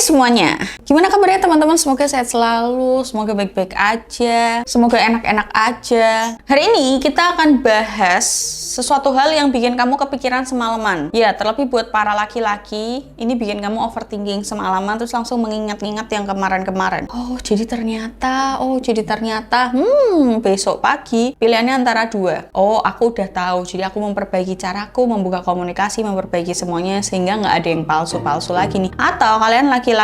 semuanya, gimana kabarnya teman-teman? Semoga sehat selalu, semoga baik-baik aja, semoga enak-enak aja. Hari ini kita akan bahas sesuatu hal yang bikin kamu kepikiran semalaman. Ya, terlebih buat para laki-laki, ini bikin kamu overthinking semalaman, terus langsung mengingat-ingat yang kemarin-kemarin. Jadi ternyata, besok pagi pilihannya antara dua. Oh, aku udah tahu, jadi aku memperbaiki caraku, membuka komunikasi, memperbaiki semuanya, sehingga nggak ada yang palsu-palsu lagi nih. Atau kalian laki-laki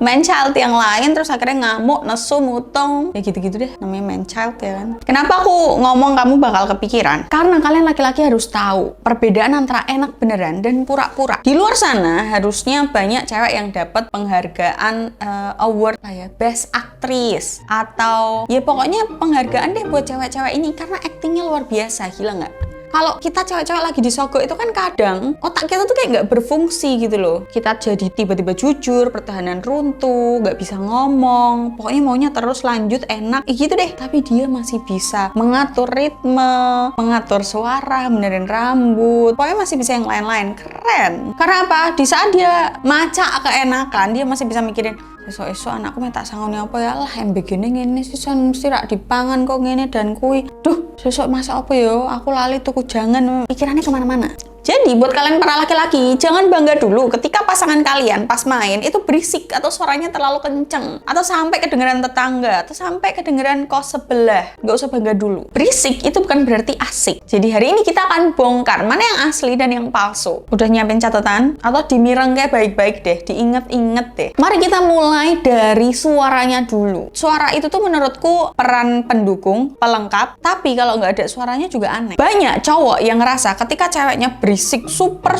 man child yang lain terus akhirnya ngamuk, nesu, mutong, ya gitu-gitu deh, namanya man child ya kan. Kenapa aku ngomong kamu bakal kepikiran? Karena kalian laki-laki harus tahu perbedaan antara enak beneran dan pura-pura. Di luar sana harusnya banyak cewek yang dapat penghargaan award best actress atau ya pokoknya penghargaan deh buat cewek-cewek ini karena actingnya luar biasa, gila nggak? Kalau kita cewek-cewek lagi disogok itu kan kadang otak kita tuh kayak nggak berfungsi gitu loh. Kita jadi tiba-tiba jujur, pertahanan runtuh, nggak bisa ngomong, pokoknya maunya terus lanjut enak, gitu deh. Tapi dia masih bisa mengatur ritme, mengatur suara, benerin rambut, pokoknya masih bisa yang lain-lain. Keren. Karena apa? Di saat dia maca keenakan, dia masih bisa mikirin, esok-esok anakku tak sangoni apa ya lah yang begini ngene sisan mesti rak dipangan kok ngene dan kui. Duh, sesuk masak apa yo? Aku lali tuku jangan, pikirannya kemana-mana. Jadi buat kalian para laki-laki, jangan bangga dulu ketika pasangan kalian pas main itu berisik atau suaranya terlalu kenceng atau sampai kedengeran tetangga atau sampai kedengeran kos sebelah. Nggak usah bangga dulu. Berisik itu bukan berarti asik. Jadi hari ini kita akan bongkar mana yang asli dan yang palsu. Udah nyiapin catatan atau dimireng kayak baik-baik deh, diinget-inget deh. Mari kita mulai dari suaranya dulu. Suara itu tuh menurutku peran pendukung, pelengkap, tapi kalau nggak ada suaranya juga aneh. Banyak cowok yang ngerasa ketika ceweknya berisik, super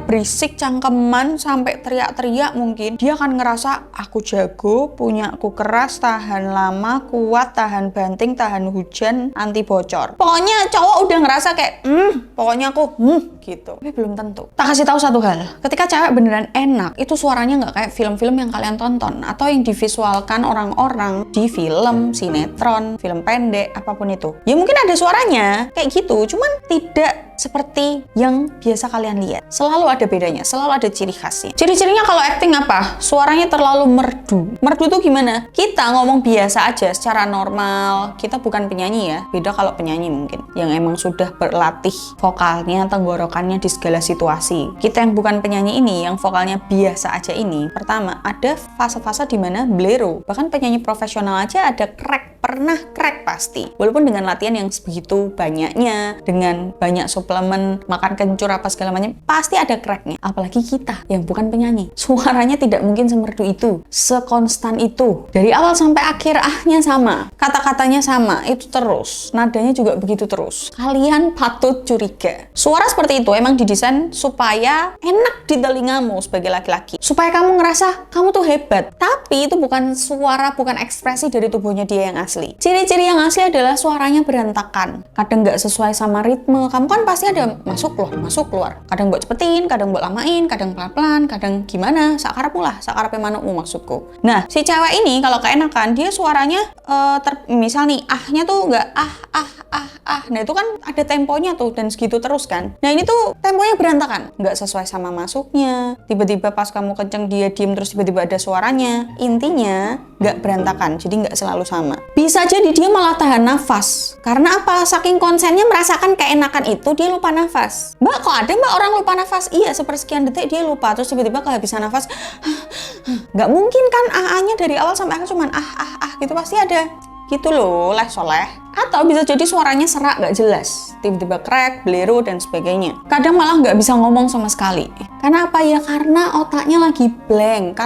berisik, cangkeman, sampai teriak-teriak mungkin, dia akan ngerasa aku jago, punyaku keras, tahan lama, kuat, tahan banting, tahan hujan, anti bocor. Pokoknya cowok udah ngerasa kayak, pokoknya aku, gitu. Tapi belum tentu. Tak kasih tahu satu hal, ketika cewek beneran enak, itu suaranya nggak kayak film-film yang kalian tonton, atau yang divisualkan orang-orang di film, sinetron, film pendek, apapun itu. Ya mungkin ada suaranya, kayak gitu, cuman tidak seperti yang biasa kalian lihat. Selalu ada bedanya, selalu ada ciri khasnya. Ciri-cirinya kalau acting apa? Suaranya terlalu merdu. Merdu tuh gimana? Kita ngomong biasa aja secara normal. Kita bukan penyanyi ya. Beda kalau penyanyi mungkin. Yang emang sudah berlatih vokalnya, tenggorokannya di segala situasi. Kita yang bukan penyanyi ini, yang vokalnya biasa aja ini. Pertama, ada fase-fase di mana blero. Bahkan penyanyi profesional aja ada crack. Pernah crack pasti. Walaupun dengan latihan yang sebegitu banyaknya, dengan banyak suplemen, makan kencur apa segala macam, pasti ada cracknya. Apalagi kita yang bukan penyanyi. Suaranya tidak mungkin semerdu itu, sekonstan itu. Dari awal sampai akhir ahnya sama, kata-katanya sama, itu terus. Nadanya juga begitu terus. Kalian patut curiga. Suara seperti itu emang didesain supaya enak di telingamu sebagai laki-laki. Supaya kamu ngerasa kamu tuh hebat. Tapi itu bukan suara, bukan ekspresi dari tubuhnya dia yang asli. Ciri-ciri yang asli adalah suaranya berantakan. Kadang nggak sesuai sama ritme. Kamu kan pasti ada masuk keluar. Kadang buat cepetin, kadang buat lamain, kadang pelan-pelan, kadang gimana, sakarepmu lah, sakarepe manukmu maksudku. Nah, si cewek ini kalau keenakan, dia suaranya misal nih, ahnya tuh nggak nah itu kan ada temponya tuh dan segitu terus kan. Nah ini tuh temponya berantakan, nggak sesuai sama masuknya. Tiba-tiba pas kamu kenceng dia diem terus tiba-tiba ada suaranya. Intinya nggak berantakan, jadi nggak selalu sama. Bisa jadi dia malah tahan nafas. Karena apa? Saking konsennya merasakan keenakan itu, dia lupa nafas. Mbak, kok ada mbak orang lupa nafas? Iya, sepersekian detik dia lupa, terus tiba-tiba kehabisan nafas. Nggak mungkin kan AA-nya dari awal sampai akhir cuman gitu, pasti ada. Gitu loh, soleh. Atau bisa jadi suaranya serak, nggak jelas. Tiba-tiba crack, blero, dan sebagainya. Kadang malah nggak bisa ngomong sama sekali. Karena apa ya? Karena otaknya lagi blank.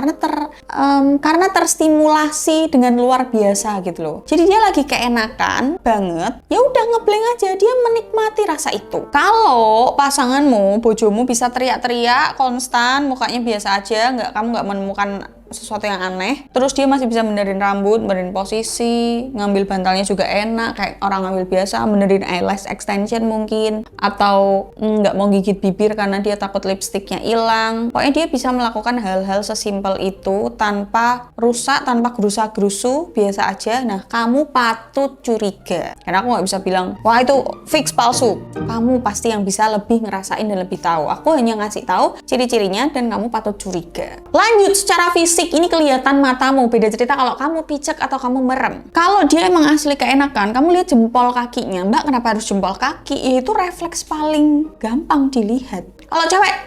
Karena terstimulasi dengan luar biasa gitu loh. Jadi dia lagi keenakan banget. Ya udah ngeblank aja, dia menikmati rasa itu. Kalau pasanganmu, bojomu bisa teriak-teriak konstan, mukanya biasa aja, kamu nggak menemukan sesuatu yang aneh. Terus dia masih bisa benerin rambut, benerin posisi, ngambil bantalnya juga enak kayak orang ngambil biasa, benerin eyelash extension mungkin, atau nggak mau gigit bibir karena dia takut lipstiknya hilang. Pokoknya dia bisa melakukan hal-hal sesimpel itu tanpa rusak, tanpa gerusa-gerusu, biasa aja. Nah, kamu patut curiga. Karena aku nggak bisa bilang, wah itu fix palsu. Kamu pasti yang bisa lebih ngerasain dan lebih tahu. Aku hanya ngasih tahu ciri-cirinya dan kamu patut curiga. Lanjut, secara fisik ini kelihatan matamu. Beda cerita kalau kamu picek atau kamu merem. Kalau dia emang asli keenakan, kamu lihat jempol kakinya. Mbak, kenapa harus jempol kaki? Ya, itu refleks paling gampang dilihat. Kalau cewek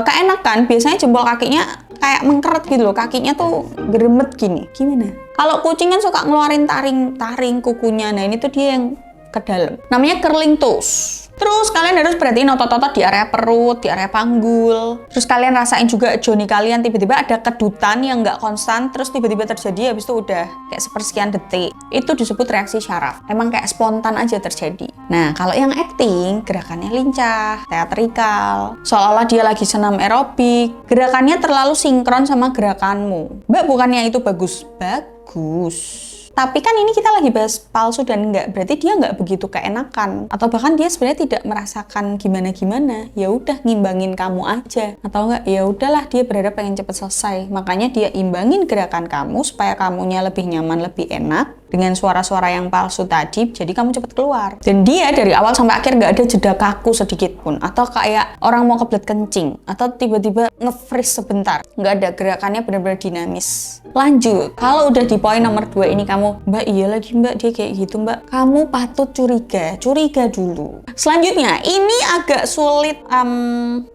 keenakan, biasanya jempol kakinya kayak mengkeret gitu loh. Kakinya tuh geremet gini. Gimana? Kalau kucing kan suka ngeluarin taring kukunya. Nah, ini tuh dia yang ke dalam. Namanya curling toes. Terus kalian harus perhatiin otot-otot di area perut, di area panggul. Terus kalian rasain juga joni kalian tiba-tiba ada kedutan yang nggak konstan, terus tiba-tiba terjadi, habis itu udah kayak sepersekian detik. Itu disebut reaksi syaraf. Emang kayak spontan aja terjadi. Nah, kalau yang acting, gerakannya lincah, teatrikal, seolah-olah dia lagi senam aerobik. Gerakannya terlalu sinkron sama gerakanmu. Mbak, bukannya itu bagus? Bagus. Tapi kan ini kita lagi bahas palsu dan berarti dia nggak begitu keenakan, atau bahkan dia sebenarnya tidak merasakan gimana-gimana. Ya udah ngimbangin kamu aja, atau enggak ya udahlah dia berharap pengen cepet selesai. Makanya dia imbangin gerakan kamu supaya kamunya lebih nyaman, lebih enak dengan suara-suara yang palsu tadi, jadi kamu cepet keluar. Dan dia dari awal sampai akhir nggak ada jeda kaku sedikit pun, atau kayak orang mau kebelet kencing, atau tiba-tiba nge-freeze sebentar. Nggak ada, gerakannya benar-benar dinamis. Lanjut, kalau udah di poin nomor 2 ini kamu, Mbak iya lagi Mbak dia kayak gitu Mbak, kamu patut curiga dulu. Selanjutnya, ini agak sulit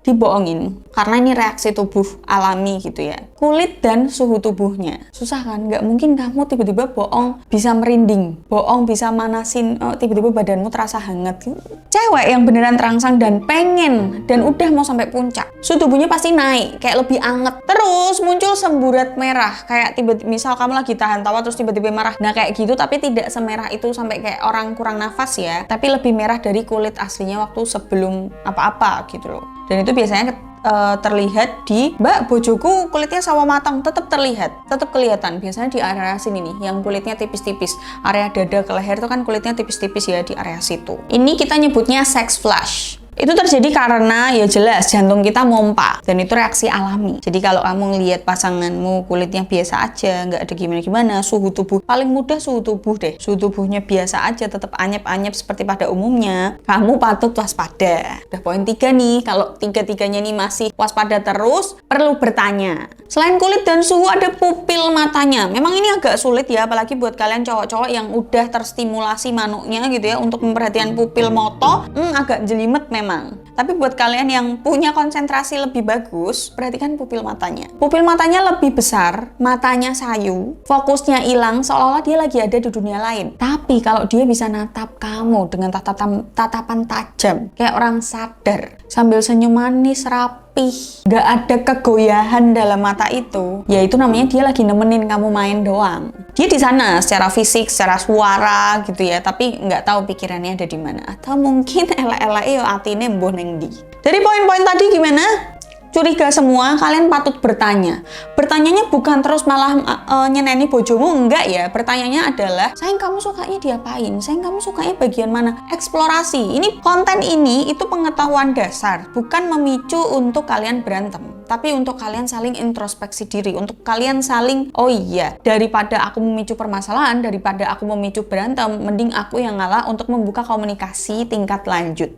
dibohongin, karena ini reaksi tubuh alami gitu ya. Kulit dan suhu tubuhnya. Susah kan? Nggak mungkin kamu tiba-tiba bohong bisa merinding, bohong bisa manasin, tiba-tiba badanmu terasa hangat. Cewek yang beneran terangsang dan pengen, dan udah mau sampai puncak, suhu tubuhnya pasti naik, kayak lebih anget. Terus muncul semburat merah, kayak misal kamu lagi tahan tawa terus tiba-tiba marah. Nah kayak gitu, tapi tidak semerah itu sampai kayak orang kurang nafas ya, tapi lebih merah dari kulit aslinya waktu sebelum apa-apa gitu loh. Dan itu biasanya terlihat di, Mbak bojoku kulitnya sawo matang, tetap terlihat, tetap kelihatan. Biasanya di area sini nih, yang kulitnya tipis-tipis, area dada ke leher itu kan kulitnya tipis-tipis ya, di area situ. Ini kita nyebutnya sex flush. Itu terjadi karena ya jelas jantung kita mompa, dan itu reaksi alami. Jadi kalau kamu ngelihat pasanganmu kulitnya biasa aja, nggak ada gimana-gimana, suhu tubuh paling mudah suhu tubuh deh, suhu tubuhnya biasa aja, tetap anyep-anyep seperti pada umumnya, kamu patut waspada. Udah poin 3 nih, kalau tiga-tiganya nih masih waspada terus, perlu bertanya. Selain kulit dan suhu, ada pupil matanya. Memang ini agak sulit ya, apalagi buat kalian cowok-cowok yang udah terstimulasi manuknya gitu ya, untuk memperhatikan pupil moto, agak jelimet memang. Tapi buat kalian yang punya konsentrasi lebih bagus, perhatikan pupil matanya. Pupil matanya lebih besar, matanya sayu, fokusnya hilang, seolah-olah dia lagi ada di dunia lain. Tapi kalau dia bisa natap kamu dengan tatapan tajam, kayak orang sadar, sambil senyum manis, rapih, gak ada kegoyahan dalam mata itu, ya itu namanya dia lagi nemenin kamu main doang. Dia di sana secara fisik, secara suara gitu ya, tapi nggak tahu pikirannya ada di mana. Atau mungkin elek-elek yo atine mbuh ning ndi. Dari poin-poin tadi gimana? Curiga semua, kalian patut bertanya. Bertanyanya bukan terus malah nyeneni bojomu, enggak ya. Pertanyaannya adalah, sayang kamu sukanya diapain? Sayang kamu sukanya bagian mana? Eksplorasi. Ini konten ini itu pengetahuan dasar, bukan memicu untuk kalian berantem, tapi untuk kalian saling introspeksi diri, untuk kalian saling, oh iya, daripada aku memicu permasalahan, daripada aku memicu berantem, mending aku yang ngalah untuk membuka komunikasi tingkat lanjut.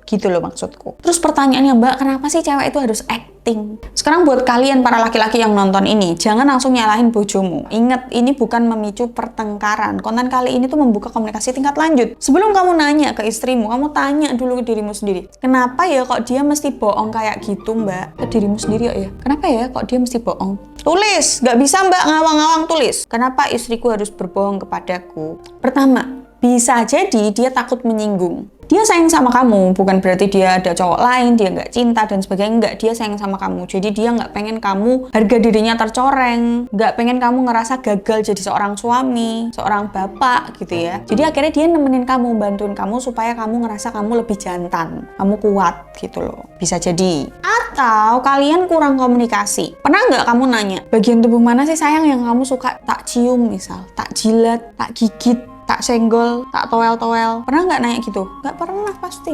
Gitu loh maksudku. Terus pertanyaannya, Mbak, kenapa sih cewek itu harus acting? Sekarang buat kalian para laki-laki yang nonton ini, jangan langsung nyalahin bojomu. Ingat, ini bukan memicu pertengkaran. Konten kali ini tuh membuka komunikasi tingkat lanjut. Sebelum kamu nanya ke istrimu, kamu tanya dulu ke dirimu sendiri. Kenapa ya kok dia mesti bohong kayak gitu, Mbak? Ke dirimu sendiri ya. Kenapa ya kok dia mesti bohong? Tulis, nggak bisa Mbak ngawang-ngawang, tulis. Kenapa istriku harus berbohong kepadaku? Pertama, bisa jadi dia takut menyinggung. Dia sayang sama kamu, bukan berarti dia ada cowok lain, dia nggak cinta dan sebagainya. Nggak, dia sayang sama kamu. Jadi dia nggak pengen kamu harga dirinya tercoreng, nggak pengen kamu ngerasa gagal jadi seorang suami, seorang bapak gitu ya. Jadi akhirnya dia nemenin kamu, bantuin kamu supaya kamu ngerasa kamu lebih jantan, kamu kuat gitu loh. Bisa jadi. Atau kalian kurang komunikasi. Pernah nggak kamu nanya, bagian tubuh mana sih sayang yang kamu suka tak cium misal, tak jilat, tak gigit, tak senggol, tak toel-toel? Pernah nggak nanya gitu? Nggak pernah pasti.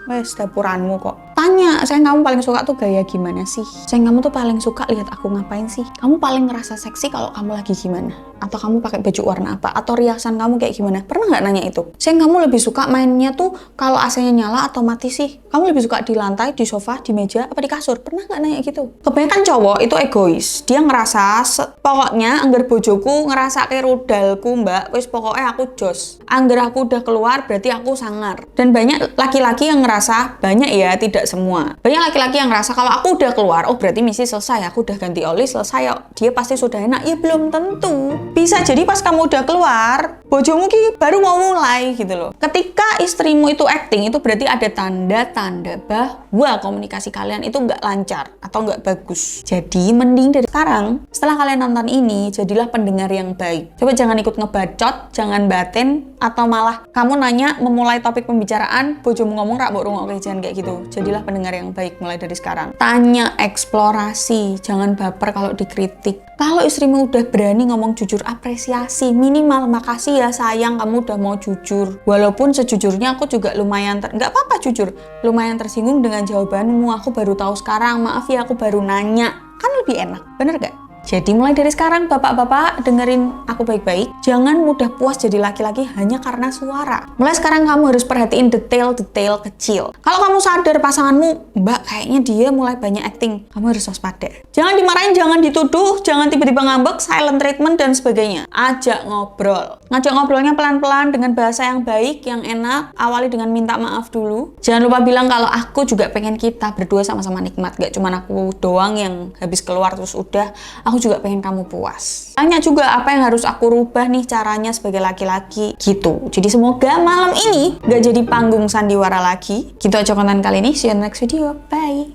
Wes, dapuranmu kok. Tanya, sayang kamu paling suka tuh gaya gimana sih? Sayang kamu tuh paling suka lihat aku ngapain sih? Kamu paling ngerasa seksi kalau kamu lagi gimana? Atau kamu pakai baju warna apa? Atau riasan kamu kayak gimana? Pernah nggak nanya itu? Sayang kamu lebih suka mainnya tuh kalau AC-nya nyala atau mati sih? Kamu lebih suka di lantai, di sofa, di meja, apa di kasur? Pernah nggak nanya gitu? Kebanyakan cowok itu egois. Dia ngerasa, pokoknya anggar bojoku ngerasa kayak rudalku mbak, wis pokoknya aku jos. Anggar aku udah keluar berarti aku sangar. Dan banyak laki-laki yang ngerasa, banyak ya, tidak semua. Banyak laki-laki yang ngerasa kalau aku udah keluar, oh berarti misi selesai, aku udah ganti oli, selesai, dia pasti sudah enak. Ya belum tentu. Bisa jadi pas kamu udah keluar, bojomu ki baru mau mulai gitu loh. Ketika istrimu itu acting, itu berarti ada tanda-tanda bahwa komunikasi kalian itu nggak lancar atau nggak bagus. Jadi mending dari sekarang, setelah kalian nonton ini, jadilah pendengar yang baik. Coba jangan ikut ngebacot, jangan batin, atau malah kamu nanya memulai topik pembicaraan, bojomu ngomong rak mbok rungokne, jangan kayak gitu. Jadilah pendengar yang baik mulai dari sekarang. Tanya, eksplorasi, jangan baper kalau dikritik. Kalau istrimu udah berani ngomong jujur, apresiasi, minimal makasih ya sayang kamu udah mau jujur. Walaupun sejujurnya aku juga lumayan nggak apa-apa jujur, lumayan tersinggung dengan jawabanmu, aku baru tahu sekarang, maaf ya aku baru nanya. Kan lebih enak, bener gak? Jadi mulai dari sekarang bapak-bapak dengerin aku baik-baik. Jangan mudah puas jadi laki-laki hanya karena suara. Mulai sekarang kamu harus perhatiin detail-detail kecil. Kalau kamu sadar pasanganmu, mbak kayaknya dia mulai banyak acting, kamu harus waspada. Jangan dimarahin, jangan dituduh, jangan tiba-tiba ngambek, silent treatment dan sebagainya. Ajak ngobrol. Ngajak ngobrolnya pelan-pelan dengan bahasa yang baik, yang enak. Awali dengan minta maaf dulu. Jangan lupa bilang kalau aku juga pengen kita berdua sama-sama nikmat. Gak cuma aku doang yang habis keluar terus udah. Aku juga pengen kamu puas. Tanya juga apa yang harus aku rubah nih caranya sebagai laki-laki gitu. Jadi semoga malam ini gak jadi panggung sandiwara lagi. Gitu aja konten kali ini. See you in the next video. Bye.